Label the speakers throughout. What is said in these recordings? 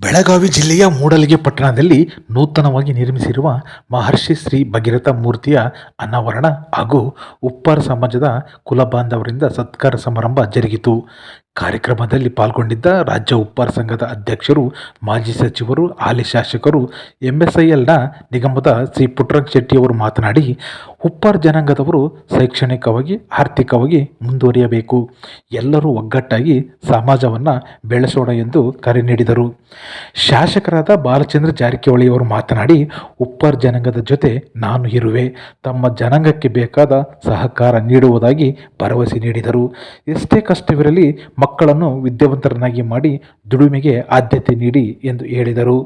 Speaker 1: ಬೆಳಗಾವಿ ಜಿಲ್ಲೆಯ ಮೂಡಲಗಿ ಪಟ್ಟಣದಲ್ಲಿ ನೂತನವಾಗಿ ನಿರ್ಮಿಸಿರುವ ಮಹರ್ಷಿ ಶ್ರೀ ಭಗೀರಥ ಮೂರ್ತಿಯ ಅನಾವರಣ ಹಾಗೂ ಉಪ್ಪಾರ ಸಮಾಜದ ಕುಲಬಾಂಧವರಿಂದ ಸತ್ಕಾರ ಸಮಾರಂಭ ಜರುಗಿತು. ಕಾರ್ಯಕ್ರಮದಲ್ಲಿ ಪಾಲ್ಗೊಂಡಿದ್ದ ರಾಜ್ಯ ಉಪ್ಪಾರ ಸಂಘದ ಅಧ್ಯಕ್ಷರು, ಮಾಜಿ ಸಚಿವರು, ಹಾಲಿ ಶಾಸಕರು, ಎಂಎಸ್ಐಎಲ್ನ ನಿಗಮದ ಶ್ರೀ ಪುಟ್ಟರಂಗ ಶೆಟ್ಟಿಯವರು ಮಾತನಾಡಿ, ಉಪ್ಪಾರ ಜನಾಂಗದವರು ಶೈಕ್ಷಣಿಕವಾಗಿ, ಆರ್ಥಿಕವಾಗಿ ಮುಂದುವರಿಯಬೇಕು. ಎಲ್ಲರೂ ಒಗ್ಗಟ್ಟಾಗಿ ಸಮಾಜವನ್ನು ಬೆಳೆಸೋಣ ಎಂದು ಕರೆ ನೀಡಿದರು. ಶಾಸಕರಾದ ಬಾಲಚಂದ್ರ ಜಾರಕಿಹೊಳಿಯವರು ಮಾತನಾಡಿ, ಉಪ್ಪಾರ ಜನಾಂಗದ ಜೊತೆ ನಾನು ಇರುವೆ, ತಮ್ಮ ಜನಾಂಗಕ್ಕೆ ಬೇಕಾದ ಸಹಕಾರ ನೀಡುವುದಾಗಿ ಭರವಸೆ ನೀಡಿದರು. ಎಷ್ಟೇ ಕಷ್ಟವಿರಲಿ ಮಕ್ಕಳನ್ನು ವಿದ್ಯಾವಂತರನ್ನಾಗಿ ಮಾಡಿ ದುಡಿಮೆಗೆ ಆದ್ಯತೆ ನೀಡಿ ಎಂದು ಹೇಳಿದರು.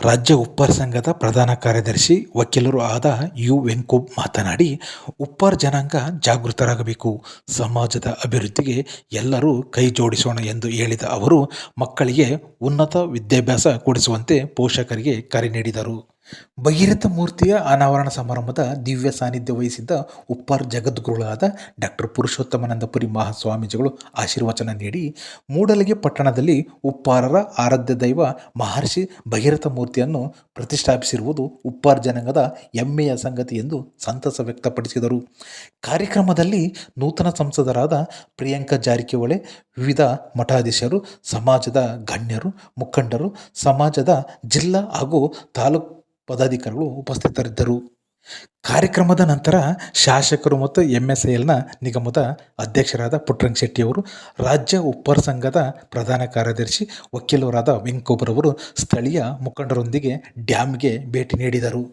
Speaker 1: ರಾಜ್ಯ ಉಪ್ಪಾರ ಸಂಘದ ಪ್ರಧಾನ ಕಾರ್ಯದರ್ಶಿ, ವಕೀಲರು ಆದ ಯು ವೆಂಕೋಬ್ ಮಾತನಾಡಿ, ಉಪ್ಪಾರ ಜನಾಂಗ ಜಾಗೃತರಾಗಬೇಕು, ಸಮಾಜದ ಅಭಿವೃದ್ಧಿಗೆ ಎಲ್ಲರೂ ಕೈ ಜೋಡಿಸೋಣ ಎಂದು ಹೇಳಿದ ಅವರು, ಮಕ್ಕಳಿಗೆ ಉನ್ನತ ವಿದ್ಯಾಭ್ಯಾಸ ಕೊಡಿಸುವಂತೆ ಪೋಷಕರಿಗೆ ಕರೆ ನೀಡಿದರು. ಭಗೀರಥ ಮೂರ್ತಿಯ ಅನಾವರಣ ಸಮಾರಂಭದ ದಿವ್ಯ ಸಾನ್ನಿಧ್ಯ ವಹಿಸಿದ್ದ ಉಪ್ಪಾರ ಜಗದ್ಗುರುಗಳಾದ ಡಾಕ್ಟರ್ ಪುರುಷೋತ್ತಮಾನಂದಪುರಿ ಮಹಾಸ್ವಾಮೀಜಿಗಳು ಆಶೀರ್ವಚನ ನೀಡಿ, ಮೂಡಲಗಿ ಪಟ್ಟಣದಲ್ಲಿ ಉಪ್ಪಾರರ ಆರಾಧ್ಯ ದೈವ ಮಹರ್ಷಿ ಭಗೀರಥ ಮೂರ್ತಿಯನ್ನು ಪ್ರತಿಷ್ಠಾಪಿಸಿರುವುದು ಉಪ್ಪಾರ ಜನಾಂಗದ ಹೆಮ್ಮೆಯ ಸಂಗತಿ ಎಂದು ಸಂತಸ ವ್ಯಕ್ತಪಡಿಸಿದರು. ಕಾರ್ಯಕ್ರಮದಲ್ಲಿ ನೂತನ ಸಂಸದರಾದ ಪ್ರಿಯಾಂಕ ಜಾರಕಿಹೊಳಿ, ವಿವಿಧ ಮಠಾಧೀಶರು, ಸಮಾಜದ ಗಣ್ಯರು, ಮುಖಂಡರು, ಸಮಾಜದ ಜಿಲ್ಲಾ ಹಾಗೂ ತಾಲೂಕು ಪದಾಧಿಕಾರಿಗಳು ಉಪಸ್ಥಿತರಿದ್ದರು. ಕಾರ್ಯಕ್ರಮದ ನಂತರ ಶಾಸಕರು ಮತ್ತು ಎಂಎಸ್ಐಎಲ್ನ ನಿಗಮದ ಅಧ್ಯಕ್ಷರಾದ ಪುಟ್ಟರಂಗ ಶೆಟ್ಟಿಯವರು, ರಾಜ್ಯ ಉಪ್ಪಾರ ಸಂಘದ ಪ್ರಧಾನ ಕಾರ್ಯದರ್ಶಿ, ವಕೀಲರಾದ ವೆಂಕೋಬ್ರವರು ಸ್ಥಳೀಯ ಮುಖಂಡರೊಂದಿಗೆ ಡ್ಯಾಂಗೆ ಭೇಟಿ ನೀಡಿದರು.